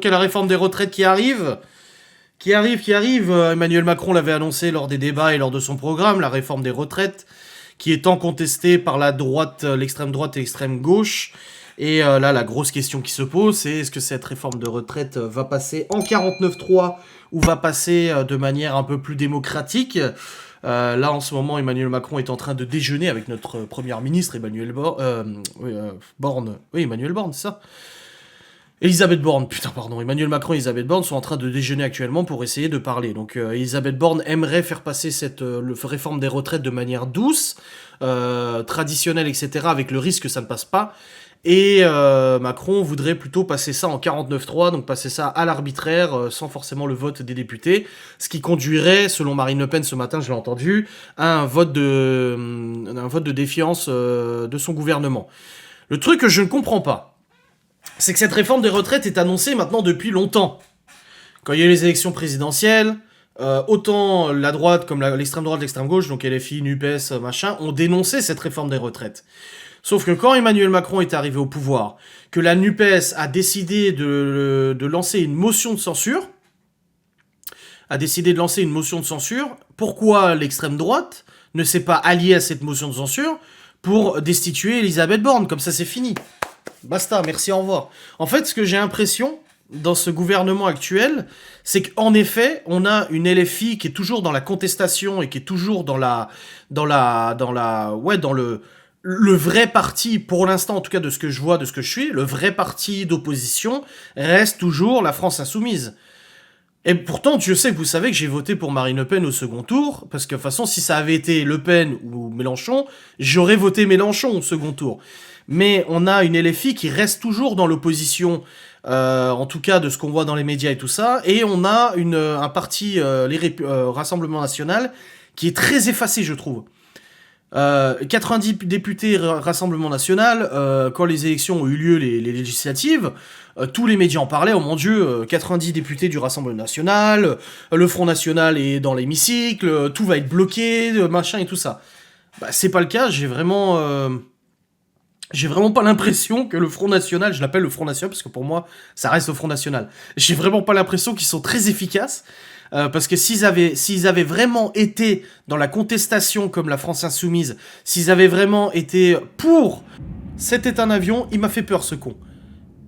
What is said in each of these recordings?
il y a la réforme des retraites qui arrive. Emmanuel Macron l'avait annoncé lors des débats et lors de son programme, la réforme des retraites, qui est tant contestée par la droite, l'extrême droite et l'extrême gauche. Et là, la grosse question qui se pose, c'est est-ce que cette réforme de retraite va passer en 49.3 ou va passer de manière un peu plus démocratique. Là, en ce moment, Emmanuel Macron est en train de déjeuner avec notre première ministre, Borne. Oui, Emmanuel Borne, c'est ça. Elisabeth Borne, putain, pardon. Emmanuel Macron et Elisabeth Borne sont en train de déjeuner actuellement pour essayer de parler. Donc, Elisabeth Borne aimerait faire passer cette réforme des retraites de manière douce, traditionnelle, etc., avec le risque que ça ne passe pas. Et Macron voudrait plutôt passer ça en 49.3, donc passer ça à l'arbitraire, sans forcément le vote des députés, ce qui conduirait, selon Marine Le Pen ce matin, je l'ai entendu, à un vote de défiance de son gouvernement. Le truc que je ne comprends pas, c'est que cette réforme des retraites est annoncée maintenant depuis longtemps. Quand il y a eu les élections présidentielles, autant la droite comme l'extrême droite, l'extrême gauche, donc LFI, NUPES, machin, ont dénoncé cette réforme des retraites. Sauf que quand Emmanuel Macron est arrivé au pouvoir, que la NUPES a décidé de lancer une motion de censure, pourquoi l'extrême droite ne s'est pas alliée à cette motion de censure pour destituer Elisabeth Borne? Comme ça, c'est fini. Basta, merci, au revoir. En fait, ce que j'ai l'impression dans ce gouvernement actuel, c'est qu'en effet, on a une LFI qui est toujours dans la contestation et qui est toujours dans le vrai parti, pour l'instant en tout cas de ce que je vois, de ce que je suis, le vrai parti d'opposition reste toujours la France Insoumise. Et pourtant, je sais que vous savez que j'ai voté pour Marine Le Pen au second tour, parce que de toute façon, si ça avait été Le Pen ou Mélenchon, j'aurais voté Mélenchon au second tour. Mais on a une LFI qui reste toujours dans l'opposition, en tout cas de ce qu'on voit dans les médias et tout ça, et on a un parti, Rassemblement National, qui est très effacé, je trouve. 90 députés Rassemblement National, quand les élections ont eu lieu, les législatives, tous les médias en parlaient, oh mon dieu, 90 députés du Rassemblement National, le Front National est dans l'hémicycle, tout va être bloqué, machin et tout ça. Bah, c'est pas le cas, j'ai vraiment pas l'impression que le Front National, je l'appelle le Front National parce que pour moi, ça reste le Front National. J'ai vraiment pas l'impression qu'ils sont très efficaces. Parce que s'ils avaient vraiment été dans la contestation comme la France Insoumise, s'ils avaient vraiment été pour... C'était un avion, il m'a fait peur ce con.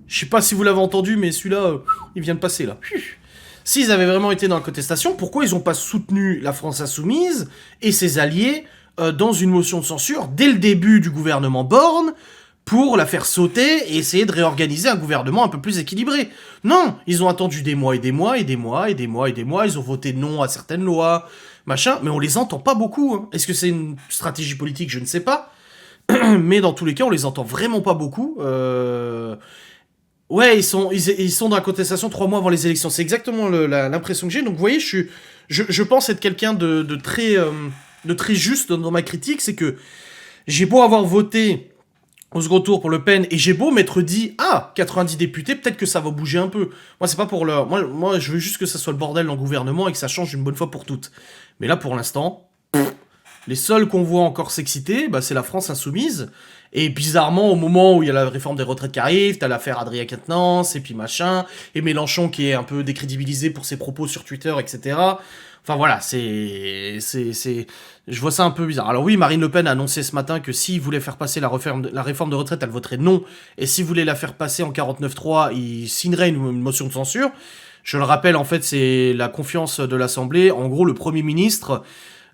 Je sais pas si vous l'avez entendu, mais celui-là, il vient de passer là. S'ils avaient vraiment été dans la contestation, pourquoi ils ont pas soutenu la France Insoumise et ses alliés dans une motion de censure dès le début du gouvernement Borne pour la faire sauter et essayer de réorganiser un gouvernement un peu plus équilibré? Non, ils ont attendu des mois et des mois et des mois et des mois et des mois, ils ont voté non à certaines lois, machin, mais on les entend pas beaucoup. Hein. Est-ce que c'est une stratégie politique? Je ne sais pas. Mais dans tous les cas, on les entend vraiment pas beaucoup. Ouais, ils sont dans la contestation 3 mois avant les élections. C'est exactement l'impression que j'ai. Donc vous voyez, je pense être quelqu'un de très juste dans ma critique. C'est que j'ai beau avoir voté au second tour pour Le Pen, et j'ai beau m'être dit, 90 députés, peut-être que ça va bouger un peu. Moi, c'est pas pour leur... Moi, je veux juste que ça soit le bordel dans le gouvernement et que ça change une bonne fois pour toutes. Mais là, pour l'instant, les seuls qu'on voit encore s'exciter, bah, c'est la France Insoumise. Et bizarrement, au moment où il y a la réforme des retraites qui arrive, t'as l'affaire Adrien Quatennens, et puis machin, et Mélenchon qui est un peu décrédibilisé pour ses propos sur Twitter, etc. Enfin voilà, je vois ça un peu bizarre. Alors oui, Marine Le Pen a annoncé ce matin que s'il voulait faire passer la réforme de retraite, elle voterait non. Et s'il voulait la faire passer en 49.3, il signerait une motion de censure. Je le rappelle, en fait, c'est la confiance de l'Assemblée. En gros, le Premier ministre,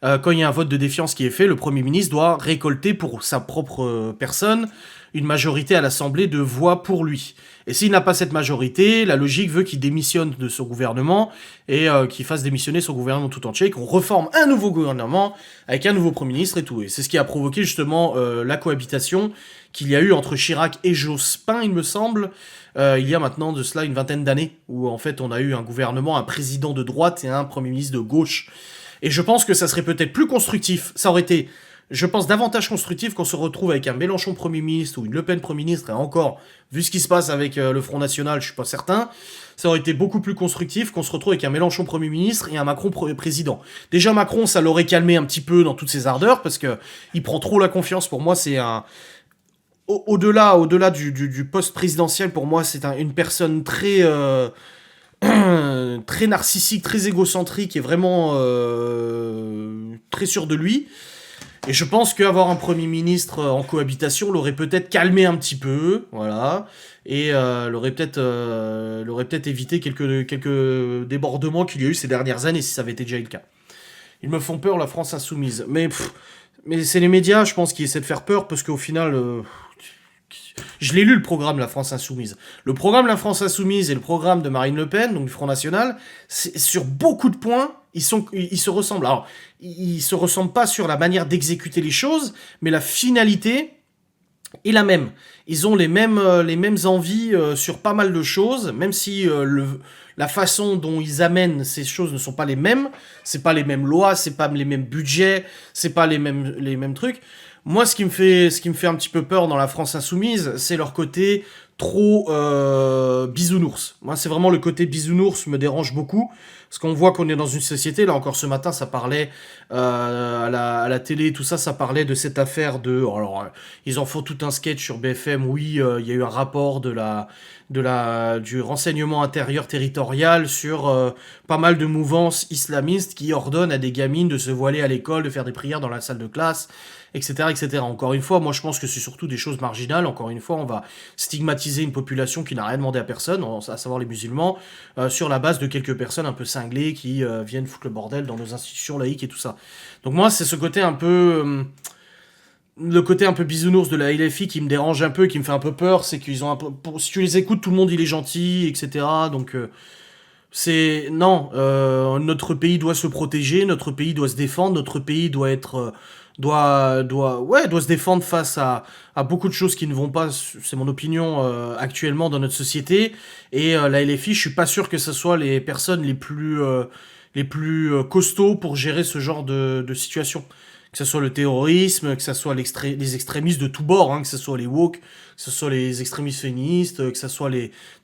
quand il y a un vote de défiance qui est fait, le Premier ministre doit récolter pour sa propre personne une majorité à l'Assemblée de voix pour lui. Et s'il n'a pas cette majorité, la logique veut qu'il démissionne de son gouvernement et qu'il fasse démissionner son gouvernement tout entier, qu'on reforme un nouveau gouvernement avec un nouveau Premier ministre et tout. Et c'est ce qui a provoqué justement la cohabitation qu'il y a eu entre Chirac et Jospin, il me semble, il y a maintenant de cela une vingtaine d'années, où en fait on a eu un gouvernement, un président de droite et un Premier ministre de gauche. Et je pense que ça serait peut-être plus constructif, ça aurait été... Je pense davantage constructif qu'on se retrouve avec un Mélenchon Premier ministre ou une Le Pen Premier ministre, et encore, vu ce qui se passe avec le Front National, je suis pas certain, ça aurait été beaucoup plus constructif qu'on se retrouve avec un Mélenchon Premier ministre et un Macron président. Déjà Macron, ça l'aurait calmé un petit peu dans toutes ses ardeurs, parce que il prend trop la confiance. Pour moi, c'est un... Au-delà du poste présidentiel, pour moi, c'est une personne très... très narcissique, très égocentrique et vraiment très sûr de lui. Et je pense qu'avoir un Premier ministre en cohabitation l'aurait peut-être calmé un petit peu, voilà, et l'aurait peut-être évité quelques débordements qu'il y a eu ces dernières années, si ça avait été déjà le cas. Ils me font peur, la France insoumise. Mais c'est les médias, je pense, qui essaient de faire peur, parce qu'au final... je l'ai lu, le programme La France Insoumise. Le programme La France Insoumise et le programme de Marine Le Pen, donc du Front National, sur beaucoup de points, ils se ressemblent. Alors, ils se ressemblent pas sur la manière d'exécuter les choses, mais la finalité est la même. Ils ont les mêmes envies sur pas mal de choses, même si la façon dont ils amènent ces choses ne sont pas les mêmes. C'est pas les mêmes lois, c'est pas les mêmes budgets, c'est pas les mêmes trucs. Moi, ce qui me fait un petit peu peur dans la France insoumise, c'est leur côté trop bisounours. Moi, c'est vraiment le côté bisounours me dérange beaucoup, parce qu'on voit qu'on est dans une société. Là encore ce matin, ça parlait à la télé, tout ça, ça parlait de cette affaire de. Alors, ils en font tout un sketch sur BFM. Oui, il y a eu un rapport du renseignement intérieur territorial sur pas mal de mouvances islamistes qui ordonnent à des gamines de se voiler à l'école, de faire des prières dans la salle de classe, etc., etc. Encore une fois, moi je pense que c'est surtout des choses marginales. Encore une fois, on va stigmatiser une population qui n'a rien demandé à personne, à savoir les musulmans, sur la base de quelques personnes un peu cinglées qui viennent foutre le bordel dans nos institutions laïques et tout ça. Donc moi, c'est ce côté un peu... le côté un peu bisounours de la LFI qui me dérange un peu, qui me fait un peu peur, c'est qu'ils ont un peu... si tu les écoutes, tout le monde il est gentil, etc. Donc c'est... Non, notre pays doit se protéger, notre pays doit se défendre, notre pays doit être... doit se défendre face à beaucoup de choses qui ne vont pas, c'est mon opinion, actuellement dans notre société. Et la LFI, je suis pas sûr que ce soit les personnes les plus costauds pour gérer ce genre de situation. Que ce soit le terrorisme, que ce soit les extrémistes de tous bords, hein, que ce soit les woke, que ce soit les extrémistes féministes, que ce soit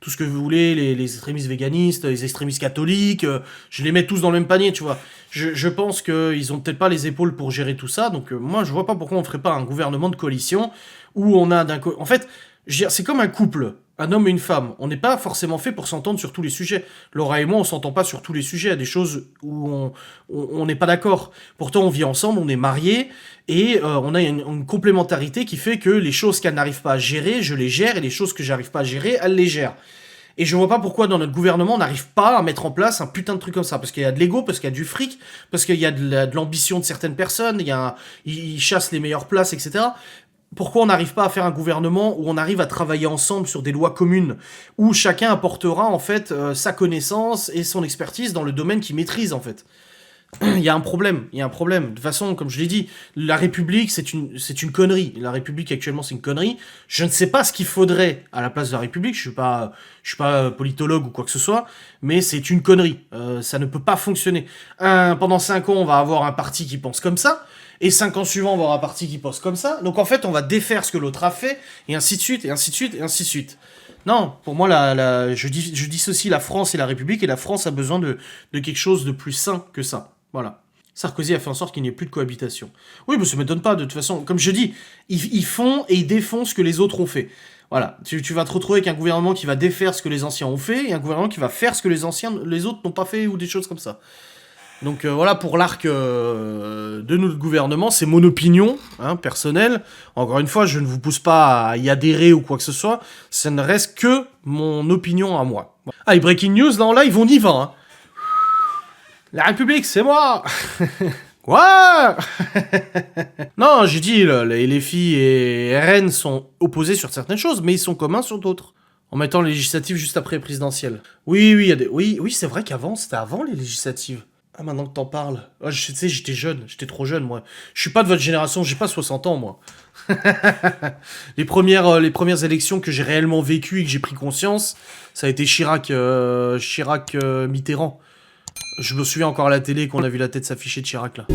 tout ce que vous voulez, les extrémistes véganistes, les extrémistes catholiques, je les mets tous dans le même panier, tu vois. Je pense qu'ils ont peut-être pas les épaules pour gérer tout ça, donc moi je vois pas pourquoi on ferait pas un gouvernement de coalition où on a en fait, je veux dire, c'est comme un couple, un homme et une femme. On n'est pas forcément fait pour s'entendre sur tous les sujets. Laura et moi, on s'entend pas sur tous les sujets. Il y a des choses où on n'est pas d'accord. Pourtant, on vit ensemble, on est mariés, et on a une complémentarité qui fait que les choses qu'elle n'arrive pas à gérer, je les gère, et les choses que j'arrive pas à gérer, elle les gère. Et je vois pas pourquoi dans notre gouvernement on n'arrive pas à mettre en place un putain de truc comme ça. Parce qu'il y a de l'ego, parce qu'il y a du fric, parce qu'il y a de l'ambition de certaines personnes, ils chassent les meilleures places, etc. Pourquoi on n'arrive pas à faire un gouvernement où on arrive à travailler ensemble sur des lois communes, où chacun apportera en fait sa connaissance et son expertise dans le domaine qu'il maîtrise en fait. Il y a un problème. De toute façon, comme je l'ai dit, la République, c'est une connerie. La République, actuellement, c'est une connerie. Je ne sais pas ce qu'il faudrait à la place de la République. Je suis pas politologue ou quoi que ce soit, mais c'est une connerie. Ça ne peut pas fonctionner. Pendant 5 ans, on va avoir un parti qui pense comme ça, et 5 ans suivants, on va avoir un parti qui pense comme ça. Donc, en fait, on va défaire ce que l'autre a fait, et ainsi de suite, et ainsi de suite, et ainsi de suite. Non, pour moi, je dissocie la France et la République, et la France a besoin de quelque chose de plus sain que ça. Voilà. Sarkozy a fait en sorte qu'il n'y ait plus de cohabitation. Oui, mais ça ne m'étonne pas, de toute façon. Comme je dis, ils font et ils défont ce que les autres ont fait. Voilà. Tu vas te retrouver avec un gouvernement qui va défaire ce que les anciens ont fait, et un gouvernement qui va faire ce que les autres n'ont pas fait, ou des choses comme ça. Donc voilà pour l'arc de notre gouvernement, c'est mon opinion personnelle. Encore une fois, je ne vous pousse pas à y adhérer ou quoi que ce soit, ça ne reste que mon opinion à moi. Ah, et breaking news, là en live, on y va. Hein. La République, c'est moi. Quoi? Non, j'ai dit, les LFI et RN sont opposés sur certaines choses, mais ils sont communs sur d'autres. En mettant les législatives juste après les présidentielles. Oui, oui, c'est vrai qu'avant, c'était avant les législatives. Ah, maintenant que t'en parles. Oh, tu sais, j'étais trop jeune, moi. Je suis pas de votre génération, j'ai pas 60 ans, moi. Les premières élections que j'ai réellement vécues et que j'ai pris conscience, ça a été Chirac Mitterrand. Je me souviens encore à la télé qu'on a vu la tête s'afficher de Chirac, là.